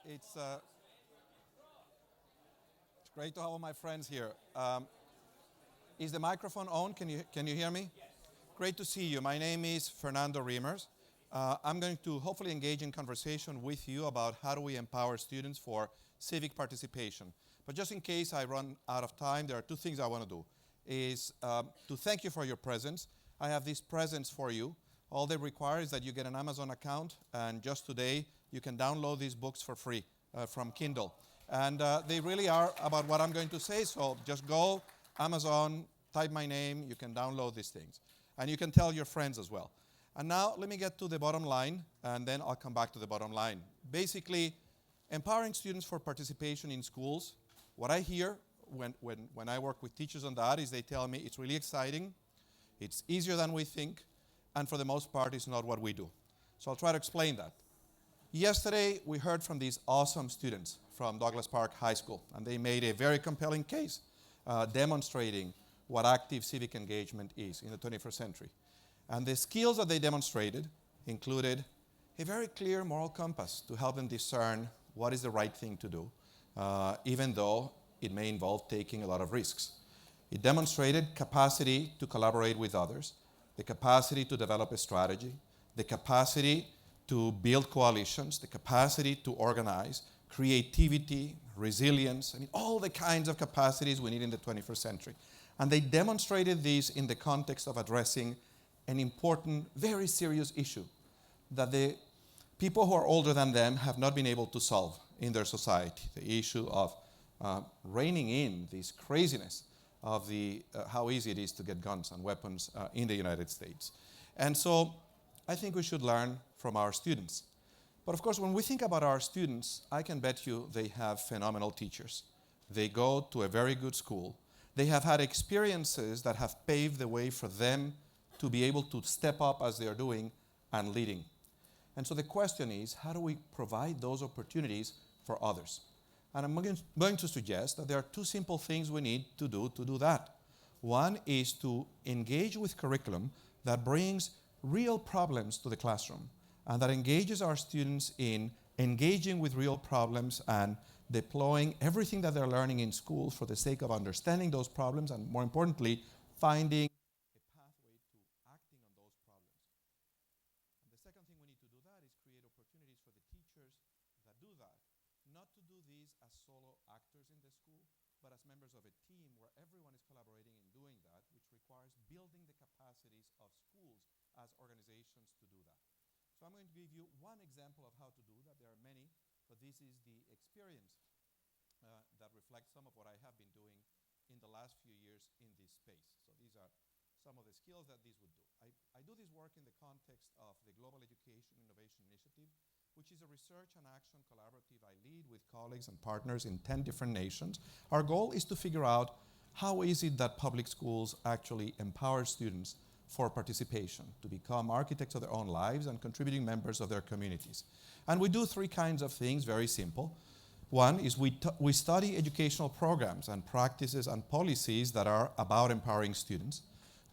It's great to have all my friends here. Is the microphone on? Can you hear me? Yes. Great to see you. My name is Fernando Reimers. I'm going to hopefully engage in conversation with you about how do we empower students for civic participation. But just in case I run out of time, there are two things I want to do. Is to thank you for your presence. I have these presents for you. All they require is that you get an Amazon account, and just today you can download these books for free from Kindle. And they really are about what I'm going to say, so just go Amazon, type my name, you can download these things. And you can tell your friends as well. And now let me get to the bottom line, and then I'll come back to the bottom line. Basically, empowering students for participation in schools, what I hear when I work with teachers on that is they tell me it's really exciting, it's easier than we think, and for the most part, it's not what we do. So I'll try to explain that. Yesterday, we heard from these awesome students from Douglas Park High School, and they made a very compelling case demonstrating what active civic engagement is in the 21st century. And the skills that they demonstrated included a very clear moral compass to help them discern what is the right thing to do, even though it may involve taking a lot of risks. It demonstrated capacity to collaborate with others, the capacity to develop a strategy, the capacity to build coalitions, the capacity to organize, creativity, resilience, all the kinds of capacities we need in the 21st century. And they demonstrated this in the context of addressing an important, very serious issue that the people who are older than them have not been able to solve in their society, the issue of reining in this craziness of how easy it is to get guns and weapons in the United States. And so I think we should learn from our students. But of course, when we think about our students, I can bet you they have phenomenal teachers. They go to a very good school. They have had experiences that have paved the way for them to be able to step up as they are doing and leading. And so the question is, how do we provide those opportunities for others? And I'm going to suggest that there are two simple things we need to do that. One is to engage with curriculum that brings real problems to the classroom and that engages our students in engaging with real problems and deploying everything that they're learning in school for the sake of understanding those problems and, more importantly, finding a pathway to acting on those problems. And the second thing we need to do that is create opportunities for the teachers that do that, not to do these as solo actors in the school, but as members of a team where everyone is collaborating in doing that, which requires building the capacities of schools as organizations to do that. So I'm going to give you one example of how to do that. There are many, but this is the experience that reflects some of what I have been doing in the last few years in this space. So these are some of the skills that these would do. I do this work in the context of the Global Education Innovation Initiative, which is a research and action collaborative I lead with colleagues and partners in 10 different nations. Our goal is to figure out how is it that public schools actually empower students for participation, to become architects of their own lives and contributing members of their communities. And we do three kinds of things, very simple. One is we study educational programs and practices and policies that are about empowering students.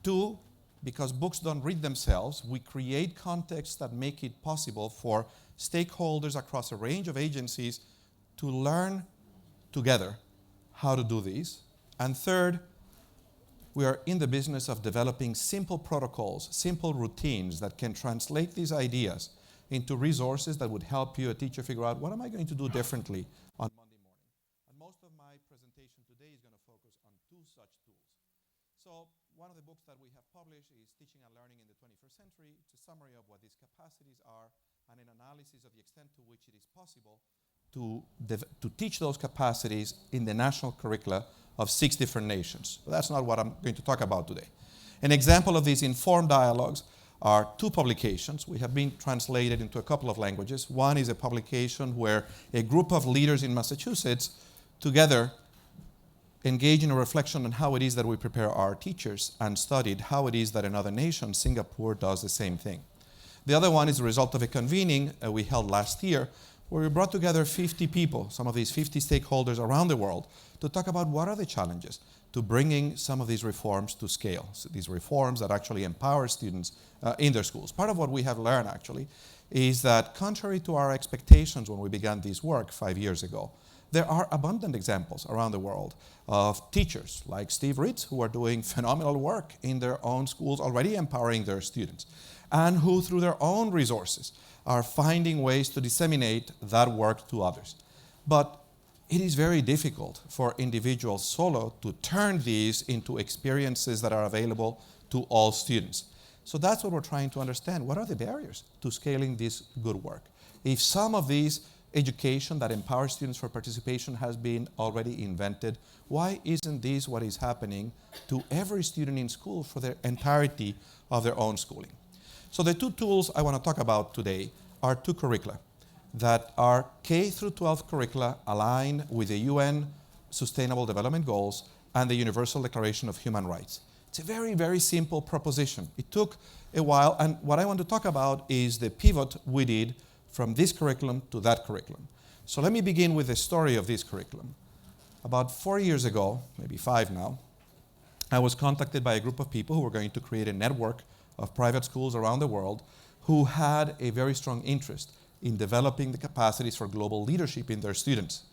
Two, because books don't read themselves, we create contexts that make it possible for stakeholders across a range of agencies to learn together how to do these. And third, we are in the business of developing simple protocols, simple routines that can translate these ideas into resources that would help you, a teacher, figure out what am I going to do differently on Monday morning. And most of my presentation today is going to focus on two such tools. So one of the books that we have published is Teaching and Learning in the 21st Century. It's a summary of what these capacities are and an analysis of the extent to which it is possible to teach those capacities in the national curricula of 6 different nations. But that's not what I'm going to talk about today. An example of these informed dialogues are 2 publications. We have been translated into a couple of languages. One is a publication where a group of leaders in Massachusetts together engage in a reflection on how it is that we prepare our teachers and studied how it is that another nation, Singapore, does the same thing. The other one is the result of a convening we held last year where we brought together 50 people, some of these 50 stakeholders around the world, to talk about what are the challenges to bringing some of these reforms to scale, so these reforms that actually empower students in their schools. Part of what we have learned, actually, is that contrary to our expectations when we began this work 5 years ago, there are abundant examples around the world of teachers like Steve Ritz who are doing phenomenal work in their own schools, already empowering their students, and who through their own resources are finding ways to disseminate that work to others. But it is very difficult for individuals solo to turn these into experiences that are available to all students. So that's what we're trying to understand. What are the barriers to scaling this good work? If some of these education that empowers students for participation has been already invented, why isn't this what is happening to every student in school for the entirety of their own schooling? So the two tools I want to talk about today are two curricula that are K through 12 curricula aligned with the UN Sustainable Development Goals and the Universal Declaration of Human Rights. It's a very, very simple proposition. It took a while, and what I want to talk about is the pivot we did from this curriculum to that curriculum. So let me begin with the story of this curriculum. About 4 years ago, maybe 5 now, I was contacted by a group of people who were going to create a network of private schools around the world who had a very strong interest in developing the capacities for global leadership in their students.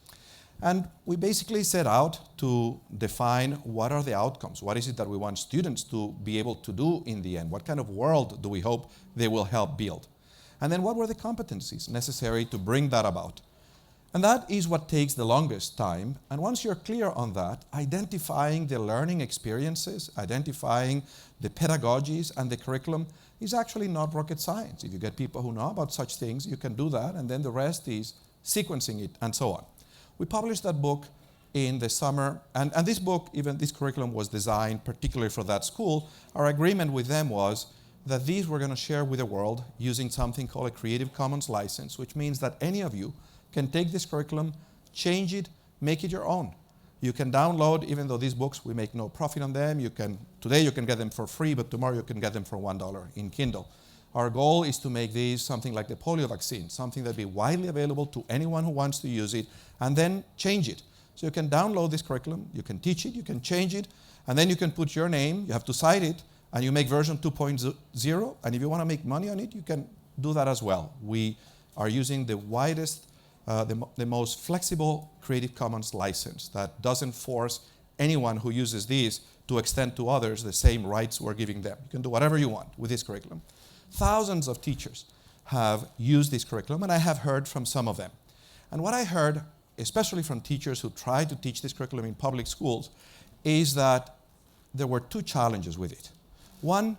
And we basically set out to define what are the outcomes, what is it that we want students to be able to do in the end, what kind of world do we hope they will help build. And then what were the competencies necessary to bring that about? And that is what takes the longest time. And once you're clear on that, identifying the learning experiences, identifying the pedagogies and the curriculum is actually not rocket science. If you get people who know about such things, you can do that, and then the rest is sequencing it and so on. We published that book in the summer, and this book, even this curriculum, was designed particularly for that school. Our agreement with them was that these we're going to share with the world using something called a Creative Commons license, which means that any of you can take this curriculum, change it, make it your own. You can download, even though these books, we make no profit on them. Today you can get them for free, but tomorrow you can get them for $1 in Kindle. Our goal is to make these something like the polio vaccine, something that be widely available to anyone who wants to use it, and then change it. So you can download this curriculum, you can teach it, you can change it, and then you can put your name, you have to cite it, and you make version 2.0, and if you want to make money on it, you can do that as well. We are using the widest, the most flexible Creative Commons license that doesn't force anyone who uses these to extend to others the same rights we're giving them. You can do whatever you want with this curriculum. Thousands of teachers have used this curriculum, and I have heard from some of them. And what I heard, especially from teachers who try to teach this curriculum in public schools, is that there were two challenges with it. One,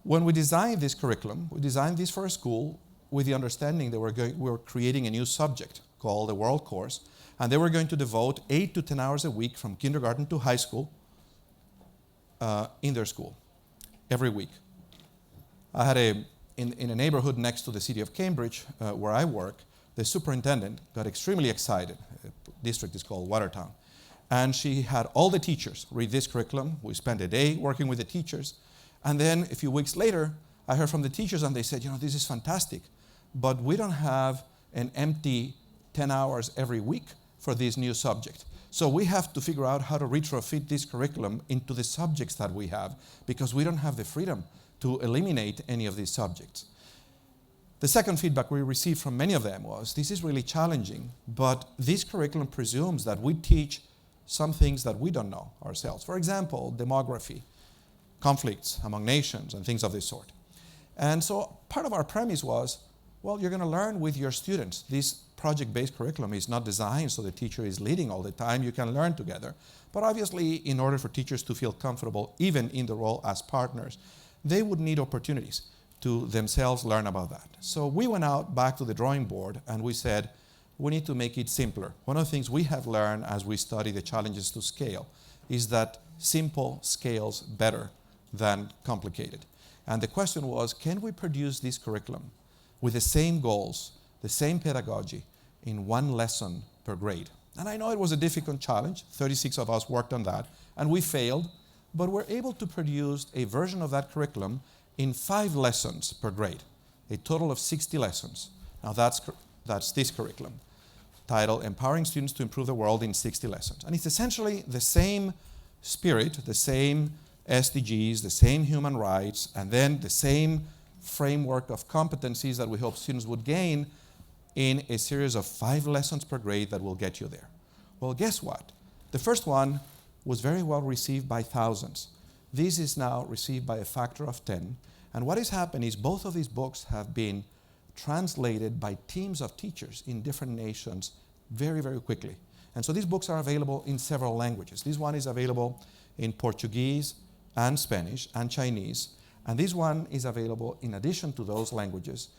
when we designed this curriculum, we designed this for a school with the understanding that we were creating a new subject called the World Course, and they were going to devote 8 to 10 hours a week from kindergarten to high school in their school every week. I had in a neighborhood next to the city of Cambridge, where I work, the superintendent got extremely excited. The district is called Watertown. And she had all the teachers read this curriculum. We spent a day working with the teachers. And then a few weeks later, I heard from the teachers and they said, this is fantastic, but we don't have an empty 10 hours every week for this new subject. So we have to figure out how to retrofit this curriculum into the subjects that we have, because we don't have the freedom to eliminate any of these subjects. The second feedback we received from many of them was, this is really challenging, but this curriculum presumes that we teach some things that we don't know ourselves. For example, demography, conflicts among nations, and things of this sort. And so part of our premise was, well, you're going to learn with your students. This project-based curriculum is not designed so the teacher is leading all the time. You can learn together. But obviously, in order for teachers to feel comfortable, even in the role as partners, they would need opportunities to themselves learn about that. So we went out back to the drawing board and we said, we need to make it simpler. One of the things we have learned as we study the challenges to scale is that simple scales better than complicated. And the question was, can we produce this curriculum with the same goals, the same pedagogy, in one lesson per grade? And I know it was a difficult challenge. 36 of us worked on that, and we failed. But we're able to produce a version of that curriculum in 5 lessons per grade, a total of 60 lessons. Now that's this curriculum, titled Empowering Students to Improve the World in 60 Lessons. And it's essentially the same spirit, the same SDGs, the same human rights, and then the same framework of competencies that we hope students would gain in a series of 5 lessons per grade that will get you there. Well, guess what? The first one was very well received by thousands. This is now received by a factor of 10. And what has happened is both of these books have been translated by teams of teachers in different nations very, very quickly. And so these books are available in several languages. This one is available in Portuguese and Spanish and Chinese. And this one is available in addition to those languages.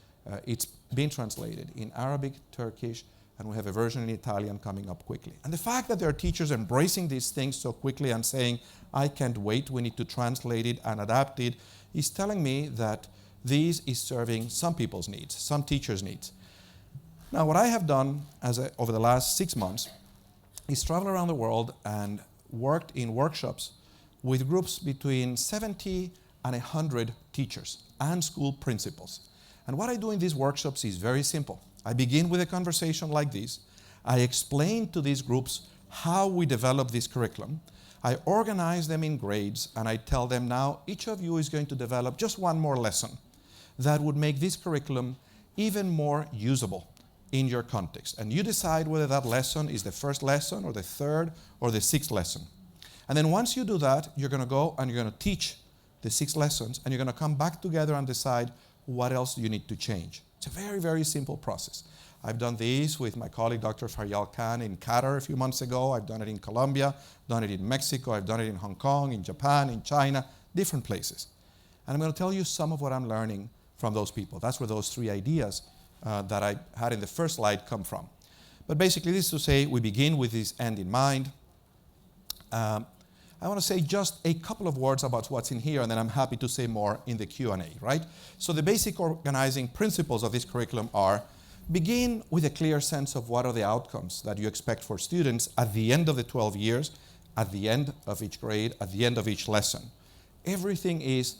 It's been translated in Arabic, Turkish, and we have a version in Italian coming up quickly. And the fact that there are teachers embracing these things so quickly and saying, I can't wait, we need to translate it and adapt it, is telling me that this is serving some people's needs, some teachers' needs. Now, what I have done over the last 6 months is travel around the world and worked in workshops with groups between 70 and 100 teachers and school principals. And what I do in these workshops is very simple. I begin with a conversation like this. I explain to these groups how we develop this curriculum. I organize them in grades, and I tell them now, each of you is going to develop just one more lesson that would make this curriculum even more usable in your context. And you decide whether that lesson is the first lesson or the third or the 6th lesson. And then once you do that, you're going to go and you're going to teach the 6 lessons, and you're going to come back together and decide what else you need to change. It's a very, very simple process. I've done this with my colleague, Dr. Faryal Khan, in Qatar a few months ago. I've done it in Colombia, done it in Mexico, I've done it in Hong Kong, in Japan, in China, different places. And I'm going to tell you some of what I'm learning from those people. That's where those 3 ideas that I had in the first slide come from. But basically, this is to say we begin with this end in mind. I want to say just a couple of words about what's in here, and then I'm happy to say more in the Q&A, right? So the basic organizing principles of this curriculum are: begin with a clear sense of what are the outcomes that you expect for students at the end of the 12 years, at the end of each grade, at the end of each lesson. Everything is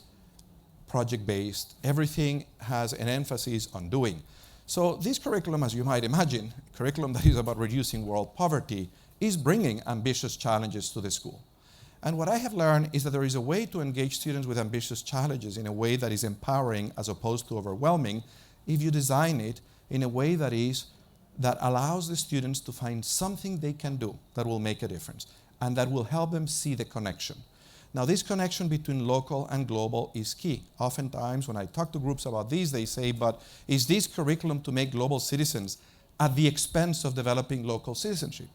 project-based. Everything has an emphasis on doing. So this curriculum, as you might imagine, a curriculum that is about reducing world poverty, is bringing ambitious challenges to the school. And what I have learned is that there is a way to engage students with ambitious challenges in a way that is empowering as opposed to overwhelming if you design it in a way that allows the students to find something they can do that will make a difference and that will help them see the connection. Now, this connection between local and global is key. Oftentimes, when I talk to groups about this, they say, but is this curriculum to make global citizens at the expense of developing local citizenship?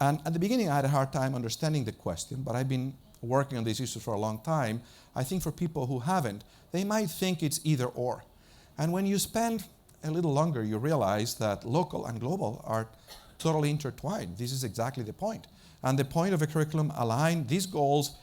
And at the beginning, I had a hard time understanding the question, but I've been working on these issues for a long time. I think for people who haven't, they might think it's either or. And when you spend a little longer, you realize that local and global are totally intertwined. This is exactly the point. And the point of a curriculum aligned, these goals,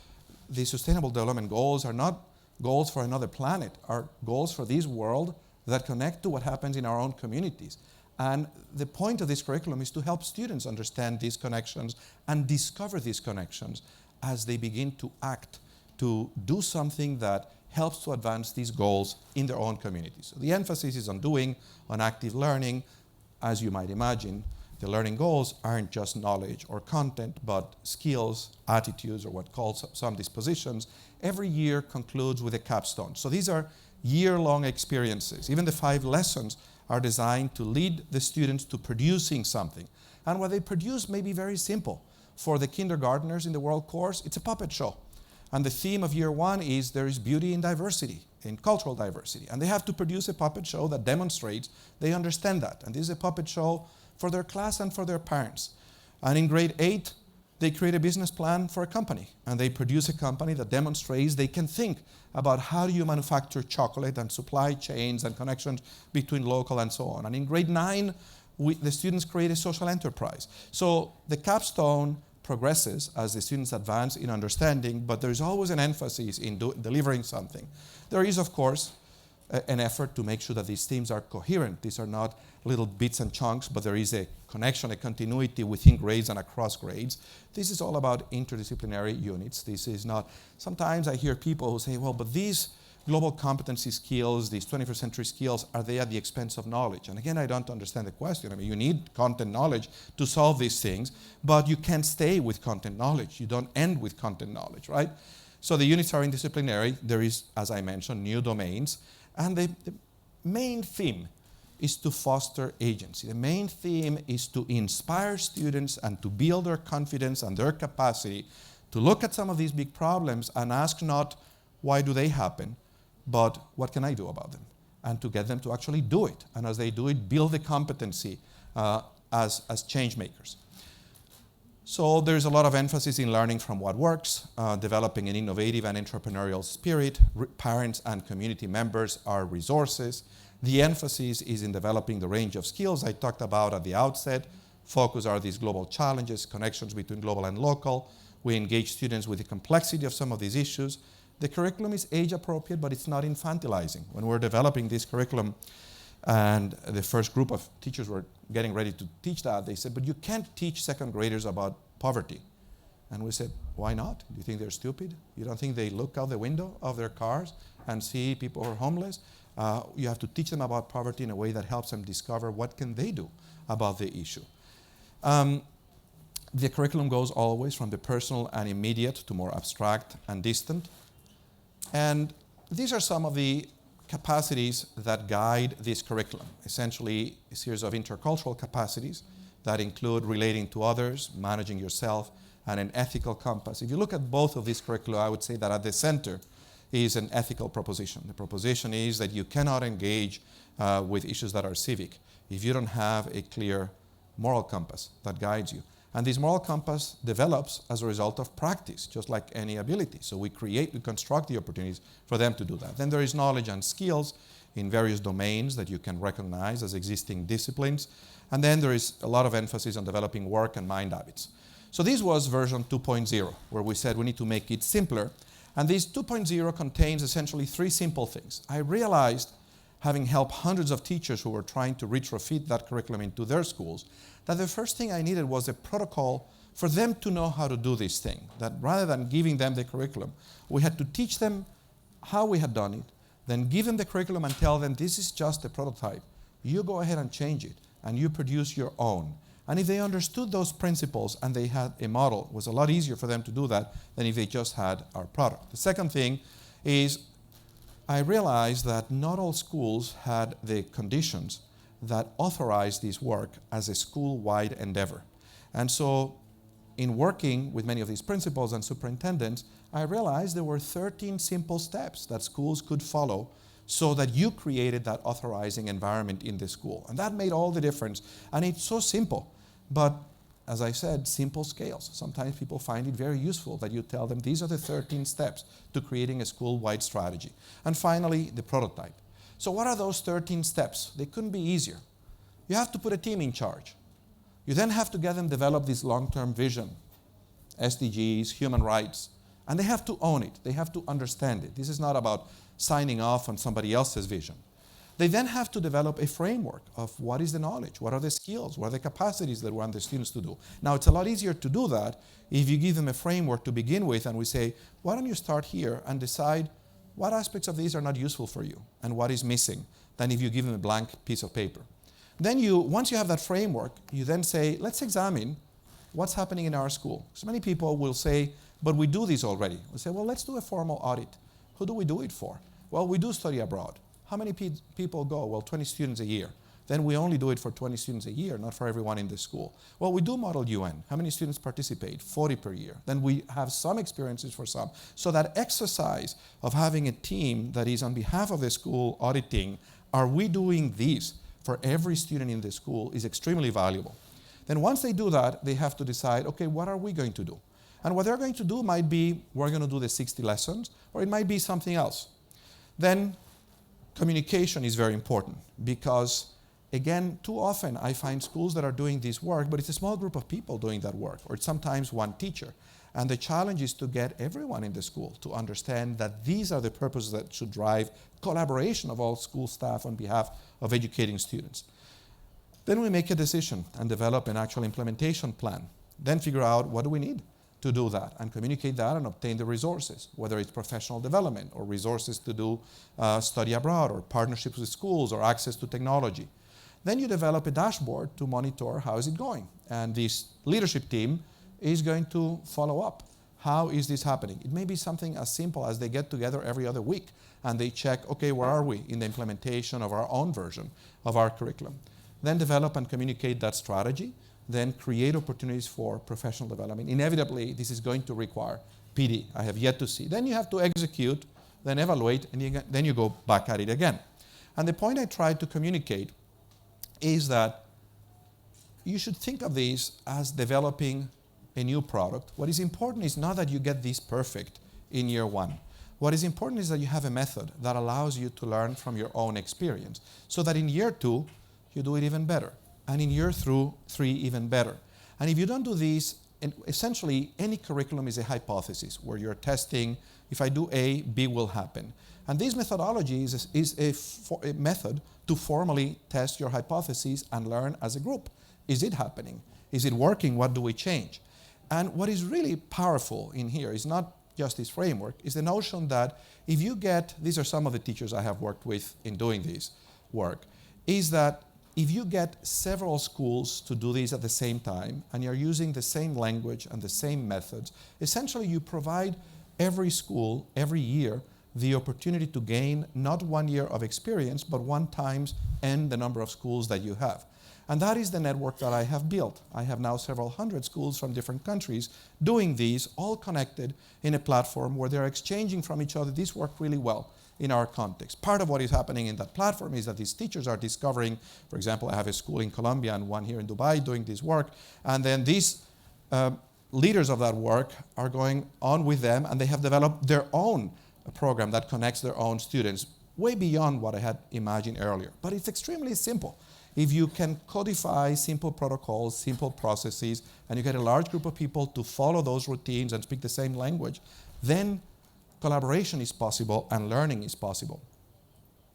the Sustainable Development Goals, are not goals for another planet, are goals for this world that connect to what happens in our own communities. And the point of this curriculum is to help students understand these connections and discover these connections as they begin to act, to do something that helps to advance these goals in their own communities. So the emphasis is on doing, on active learning. As you might imagine, the learning goals aren't just knowledge or content, but skills, attitudes, or what calls some dispositions. Every year concludes with a capstone. So these are year-long experiences. Even the 5 lessons are designed to lead the students to producing something. And what they produce may be very simple. For the kindergartners in the World Course, it's a puppet show. And the theme of year 1 is there is beauty in diversity, in cultural diversity. And they have to produce a puppet show that demonstrates they understand that. And this is a puppet show for their class and for their parents. And in grade 8, they create a business plan for a company. And they produce a company that demonstrates they can think about how do you manufacture chocolate and supply chains and connections between local and so on. And in grade 9, the students create a social enterprise. So the capstone progresses as the students advance in understanding, but there's always an emphasis in delivering something. There is, of course, an effort to make sure that these themes are coherent. These are not little bits and chunks, but there is a connection, a continuity within grades and across grades. This is all about interdisciplinary units. This is not, sometimes I hear people who say, well, but these global competency skills, these 21st century skills, are they at the expense of knowledge? And again, I don't understand the question. I mean, you need content knowledge to solve these things, but you can't stay with content knowledge. You don't end with content knowledge, right? So the units are interdisciplinary. There is, as I mentioned, new domains. And the main theme is to foster agency. The main theme is to inspire students and to build their confidence and their capacity to look at some of these big problems and ask not, why do they happen, but what can I do about them? And to get them to actually do it. And as they do it, build the competency as change makers. So there's a lot of emphasis in learning from what works, developing an innovative and entrepreneurial spirit. Parents and community members are resources. The emphasis is in developing the range of skills I talked about at the outset. Focus are these global challenges, connections between global and local. We engage students with the complexity of some of these issues. The curriculum is age appropriate, but it's not infantilizing. When we're developing this curriculum, and the first group of teachers were getting ready to teach that, they said, but you can't teach second graders about poverty. And we said, why not? Do you think they're stupid? You don't think they look out the window of their cars and see people who are homeless? You have to teach them about poverty in a way that helps them discover what can they do about the issue. The curriculum goes always from the personal and immediate to more abstract and distant. And these are some of the capacities that guide this curriculum. Essentially, a series of intercultural capacities that include relating to others, managing yourself, and an ethical compass. If you look at both of these curricula, I would say that at the center is an ethical proposition. The proposition is that you cannot engage with issues that are civic if you don't have a clear moral compass that guides you. And this moral compass develops as a result of practice, just like any ability. So we construct the opportunities for them to do that. Then there is knowledge and skills in various domains that you can recognize as existing disciplines. And then there is a lot of emphasis on developing work and mind habits. So this was version 2.0, where we said we need to make it simpler. And this 2.0 contains essentially three simple things. I realized, having helped hundreds of teachers who were trying to retrofit that curriculum into their schools, that the first thing I needed was a protocol for them to know how to do this thing. That rather than giving them the curriculum, we had to teach them how we had done it, then give them the curriculum and tell them this is just a prototype. You go ahead and change it, and you produce your own. And if they understood those principles and they had a model, it was a lot easier for them to do that than if they just had our product. The second thing is I realized that not all schools had the conditions that authorized this work as a school-wide endeavor. And so in working with many of these principals and superintendents, I realized there were 13 simple steps that schools could follow so that you created that authorizing environment in the school. And that made all the difference. And it's so simple. But as I said, simple scales. Sometimes people find it very useful that you tell them these are the 13 steps to creating a school-wide strategy. And finally, the prototype. So what are those 13 steps? They couldn't be easier. You have to put a team in charge. You then have to get them develop this long-term vision, SDGs, human rights, and they have to own it. They have to understand it. This is not about signing off on somebody else's vision. They then have to develop a framework of what is the knowledge, what are the skills, what are the capacities that we want the students to do. Now, it's a lot easier to do that if you give them a framework to begin with and we say, why don't you start here and decide what aspects of these are not useful for you and what is missing, than if you give them a blank piece of paper. Then once you have that framework, you then say, let's examine what's happening in our school. So many people will say, but we do this already. We'll say, well, let's do a formal audit. Who do we do it for? Well, we do study abroad. How many people go? Well, 20 students a year. Then we only do it for 20 students a year, not for everyone in the school. Well, we do Model UN. How many students participate? 40 per year. Then we have some experiences for some. So that exercise of having a team that is on behalf of the school auditing, are we doing this for every student in the school, is extremely valuable. Then once they do that, they have to decide, okay, what are we going to do? And what they're going to do might be, we're going to do the 60 lessons, or it might be something else. Then communication is very important because, again, too often I find schools that are doing this work, but it's a small group of people doing that work, or it's sometimes one teacher. And the challenge is to get everyone in the school to understand that these are the purposes that should drive collaboration of all school staff on behalf of educating students. Then we make a decision and develop an actual implementation plan. Then figure out what do we need to do that and communicate that and obtain the resources, whether it's professional development or resources to do study abroad or partnerships with schools or access to technology. Then you develop a dashboard to monitor how is it going. And this leadership team is going to follow up How is this happening? It may be something as simple as they get together every other week and they check, okay, where are we in the implementation of our own version of our curriculum? Then develop and communicate that strategy, then create opportunities for professional development. Inevitably, this is going to require PD. I have yet to see. Then you have to execute, then evaluate, and then you go back at it again. And the point I tried to communicate is that you should think of these as developing a new product. What is important is not that you get this perfect in year one. What is important is that you have a method that allows you to learn from your own experience, so that in year 2, you do it even better, and in year 3, even better. And if you don't do these, essentially any curriculum is a hypothesis where you're testing, if I do A, B will happen. And this methodology is a method to formally test your hypotheses and learn as a group. Is it happening? Is it working? What do we change? And what is really powerful in here is not just this framework, is the notion that if you get, these are some of the teachers I have worked with in doing this work, is that if you get several schools to do this at the same time, and you're using the same language and the same methods, essentially you provide every school, every year, the opportunity to gain not 1 year of experience, but 1 times n the number of schools that you have. And that is the network that I have built. I have now several hundred schools from different countries doing these, all connected in a platform where they're exchanging from each other. This worked really well in our context. Part of what is happening in that platform is that these teachers are discovering, for example, I have a school in Colombia and one here in Dubai doing this work, and then these leaders of that work are going on with them, and they have developed their own program that connects their own students, way beyond what I had imagined earlier. But it's extremely simple. If you can codify simple protocols, simple processes, and you get a large group of people to follow those routines and speak the same language, then collaboration is possible and learning is possible.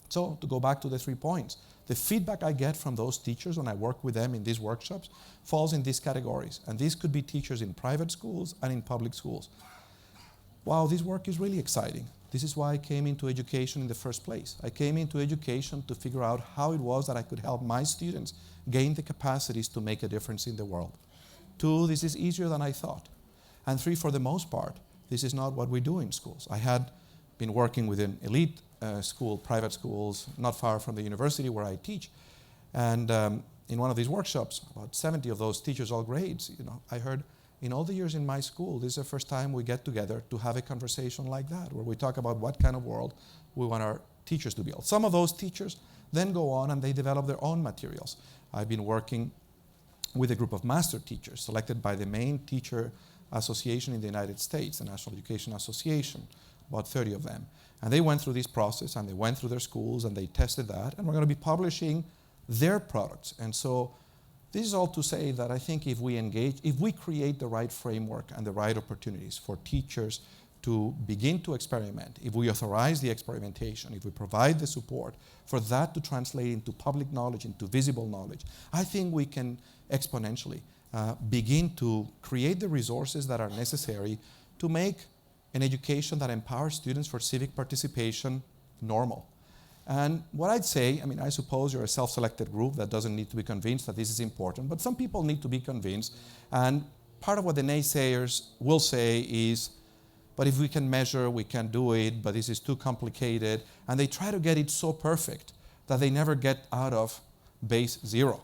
So to go back to the 3 points, the feedback I get from those teachers when I work with them in these workshops falls in these categories. And these could be teachers in private schools and in public schools. Wow, this work is really exciting. This is why I came into education in the first place. I came into education to figure out how it was that I could help my students gain the capacities to make a difference in the world. 2, this is easier than I thought. And 3, for the most part, this is not what we do in schools. I had been working with an elite school, private schools, not far from the university where I teach. And in one of these workshops, about 70 of those teachers, all grades, I heard, in all the years in my school, this is the first time we get together to have a conversation like that, where we talk about what kind of world we want our teachers to build. Some of those teachers then go on and they develop their own materials. I've been working with a group of master teachers selected by the main teacher association in the United States, the National Education Association, about 30 of them. And they went through this process and they went through their schools and they tested that, and we're going to be publishing their products. And so this is all to say that I think if we create the right framework and the right opportunities for teachers to begin to experiment, if we authorize the experimentation, if we provide the support for that to translate into public knowledge, into visible knowledge, I think we can exponentially begin to create the resources that are necessary to make an education that empowers students for civic participation normal. And what I'd say, I suppose you're a self-selected group that doesn't need to be convinced that this is important, but some people need to be convinced. And part of what the naysayers will say is, but if we can measure, we can do it, but this is too complicated. And they try to get it so perfect that they never get out of base 0.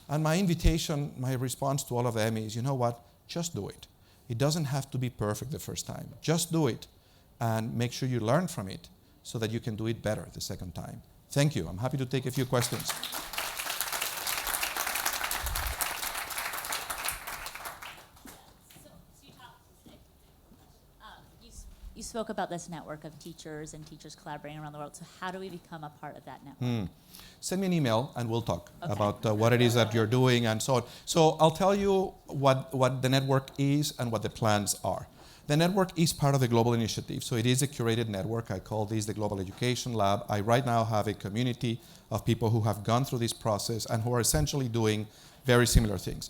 And my invitation, my response to all of them is, you know what, just do it. It doesn't have to be perfect the first time. Just do it and make sure you learn from it, so that you can do it better the second time. Thank you. I'm happy to take a few questions. You spoke about this network of teachers and teachers collaborating around the world. So how do we become a part of that network? Send me an email and we'll talk about what it is that you're doing and so on. So I'll tell you what the network is and what the plans are. The network is part of the global initiative, so it is a curated network. I call this the Global Education Lab. I right now have a community of people who have gone through this process and who are essentially doing very similar things.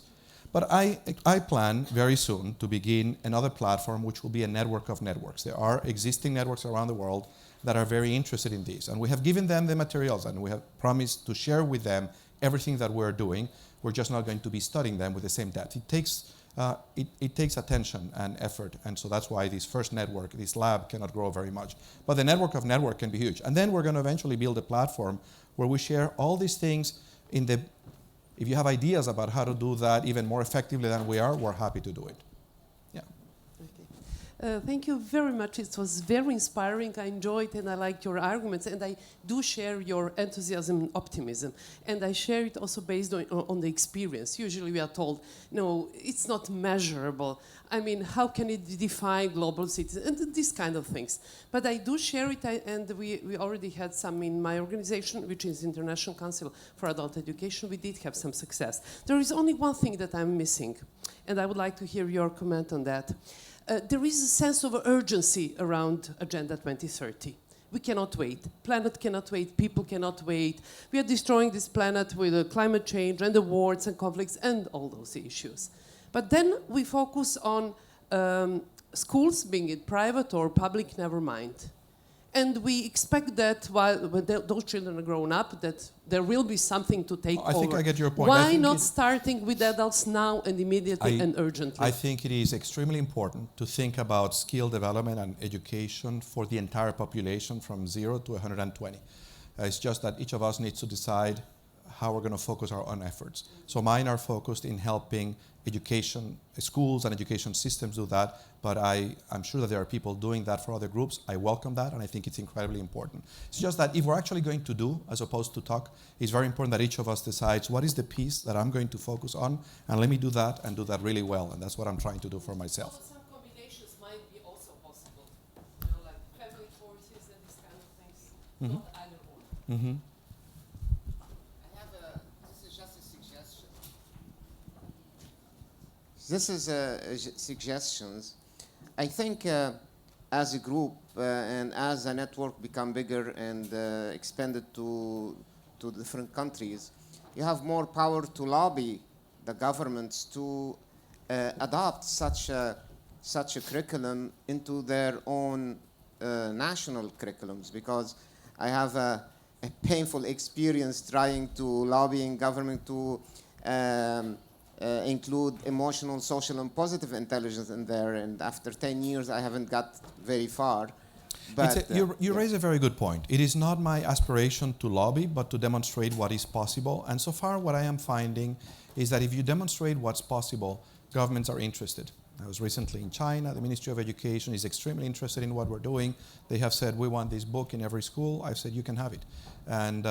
But I plan very soon to begin another platform which will be a network of networks. There are existing networks around the world that are very interested in this, and we have given them the materials and we have promised to share with them everything that we're doing. we're just not going to be studying them with the same depth. It takes attention and effort, and so that's why this first network, this lab, cannot grow very much. But the network of network can be huge. And then we're going to eventually build a platform where we share all these things in the... If you have ideas about how to do that even more effectively than we are, we're happy to do it. Yeah. Okay. Thank you very much. It was very inspiring. I enjoyed and I liked your arguments, and I do share your enthusiasm and optimism. And I share it also based on the experience. Usually we are told, no, it's not measurable. I mean, how can it define global cities and these kind of things? But I do share it, and we already had some in my organization, which is International Council for Adult Education. We did have some success. There is only one thing that I'm missing, and I would like to hear your comment on that. There is a sense of urgency around Agenda 2030. We cannot wait. Planet cannot wait. People cannot wait. We are destroying this planet with climate change and the wars and conflicts and all those issues. But then we focus on schools, being it private or public, never mind. And we expect that when those children are grown up, that there will be something to take over. I think I get your point. Why not starting with adults now and immediately and urgently? I think it is extremely important to think about skill development and education for the entire population from 0 to 120. It's just that each of us needs to decide how we're going to focus our own efforts. So mine are focused in helping education, schools and education systems do that, but I'm sure that there are people doing that for other groups. I welcome that, and I think it's incredibly important. It's just that if we're actually going to do, as opposed to talk, it's very important that each of us decides what is the piece that I'm going to focus on, and let me do that and do that really well, and that's what I'm trying to do for myself. So some combinations might be also possible, you know, like family choices and these kind of things, not either or. Mm-hmm. This is suggestions. I think as a group and as a network become bigger and expanded to different countries, you have more power to lobby the governments to adopt such a curriculum into their own national curriculums. Because I have a painful experience trying to lobbying government to include emotional, social, and positive intelligence in there, and after 10 years, I haven't got very far. But you raise a very good point. It is not my aspiration to lobby, but to demonstrate what is possible. And so far, what I am finding is that if you demonstrate what's possible, governments are interested. I was recently in China. The Ministry of Education is extremely interested in what we're doing. They have said, we want this book in every school. I've said, you can have it. And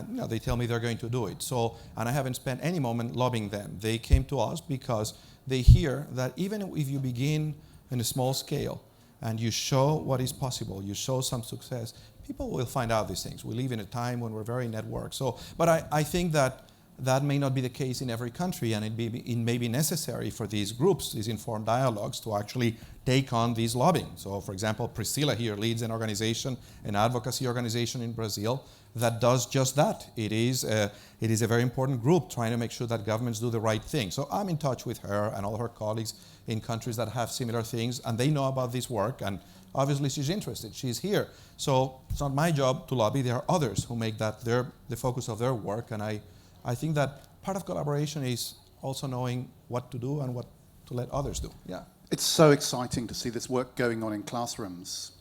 you know, they tell me they're going to do it. So, and I haven't spent any moment lobbying them. They came to us because they hear that even if you begin in a small scale and you show what is possible, you show some success, people will find out these things. We live in a time when we're very networked. So, but I think that that may not be the case in every country, and it may be necessary for these groups, these informed dialogues, to actually take on these lobbying. So, for example, Priscilla here leads an organization, an advocacy organization in Brazil that does just that. It is a very important group trying to make sure that governments do the right thing. So I'm in touch with her and all her colleagues in countries that have similar things, and they know about this work, and obviously she's interested. She's here. So it's not my job to lobby. There are others who make that the focus of their work, and I think that part of collaboration is also knowing what to do and what to let others do. Yeah. It's so exciting to see this work going on in classrooms.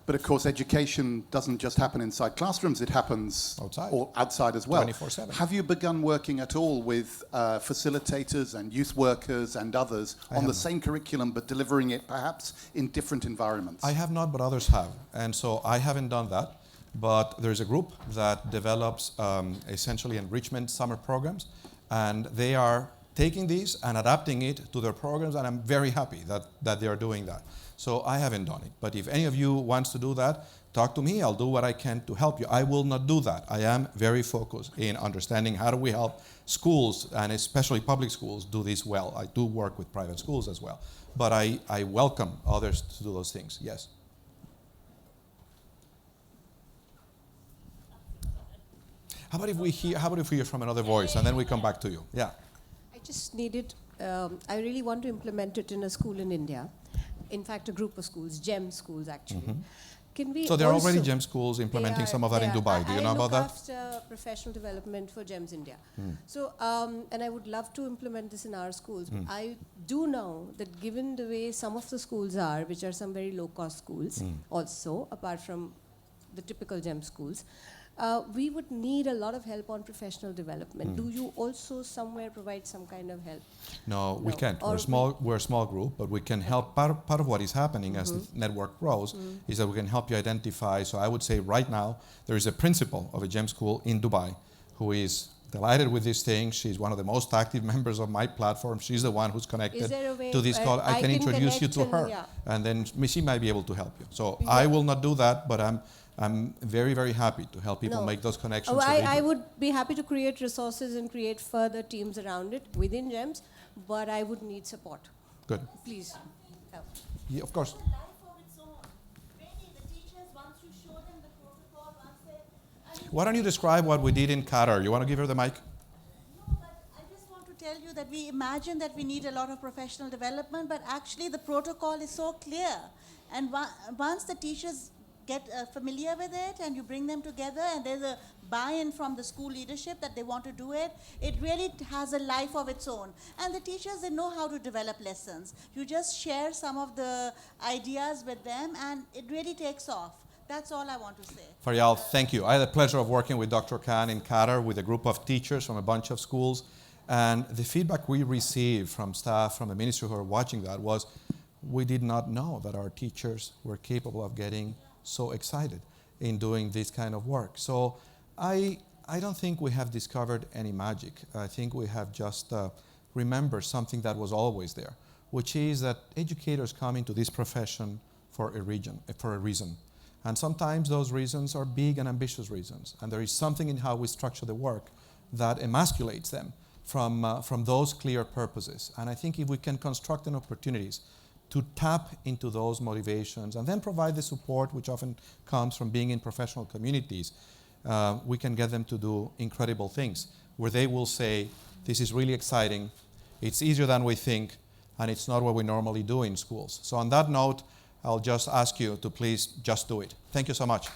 But of course, education doesn't just happen inside classrooms, it happens outside as well. 24/7. Have you begun working at all with facilitators and youth workers and others on the same curriculum, but delivering it perhaps in different environments? I have not, but others have. And so I haven't done that. But there's a group that develops essentially enrichment summer programs, and they are taking these and adapting it to their programs, and I'm very happy that they are doing that. So I haven't done it. But if any of you wants to do that, talk to me. I'll do what I can to help you. I will not do that. I am very focused in understanding how do we help schools, and especially public schools, do this well. I do work with private schools as well. But I welcome others to do those things, yes. How about if we hear from another voice, and then we come back to you? Yeah. I just needed, I really want to implement it in a school in India. In fact, a group of schools, GEM schools actually. can we So there are already also- GEM schools implementing They some of that they in Dubai. Do you know about I that? look after professional development for GEMS India. So, and I would love to implement this in our schools. I do know that given the way some of the schools are, which are some very low-cost schools also, apart from the typical GEM schools, we would need a lot of help on professional development. Do you also somewhere provide some kind of help? No, we No. can't. Or We're a small group, but we can help. Part of what is happening as the network grows is that we can help you identify. So I would say right now there is a principal of a GEM school in Dubai who is delighted with this thing. She's one of the most active members of my platform. She's the one who's connected Is there a way to this call. I can introduce you to connect her, and, and then she might be able to help you. So I will not do that, but I'm very, very happy to help people No. make those connections. Oh, so they I do. would be happy to create resources and create further teams around it within GEMS, but I would need support. Good. Please help. Yeah, of course. Why don't you describe what we did in Qatar? You want to give her the mic? No, but I just want to tell you that we imagine that we need a lot of professional development, but actually the protocol is so clear. And once the teachers get familiar with it and you bring them together and there's a buy-in from the school leadership that they want to do it, it really has a life of its own. And the teachers, they know how to develop lessons. You just share some of the ideas with them and it really takes off. That's all I want to say. Faryal, thank you. I had the pleasure of working with Dr. Khan in Qatar with a group of teachers from a bunch of schools. And the feedback we received from staff, from the ministry who are watching that was, we did not know that our teachers were capable of getting so excited in doing this kind of work. So I don't think we have discovered any magic. I think we have just remembered something that was always there, which is that educators come into this profession for a reason. And sometimes those reasons are big and ambitious reasons. And there is something in how we structure the work that emasculates them from those clear purposes. And I think if we can construct an opportunities to tap into those motivations and then provide the support which often comes from being in professional communities, we can get them to do incredible things where they will say, this is really exciting, it's easier than we think, and it's not what we normally do in schools. So on that note, I'll just ask you to please just do it. Thank you so much.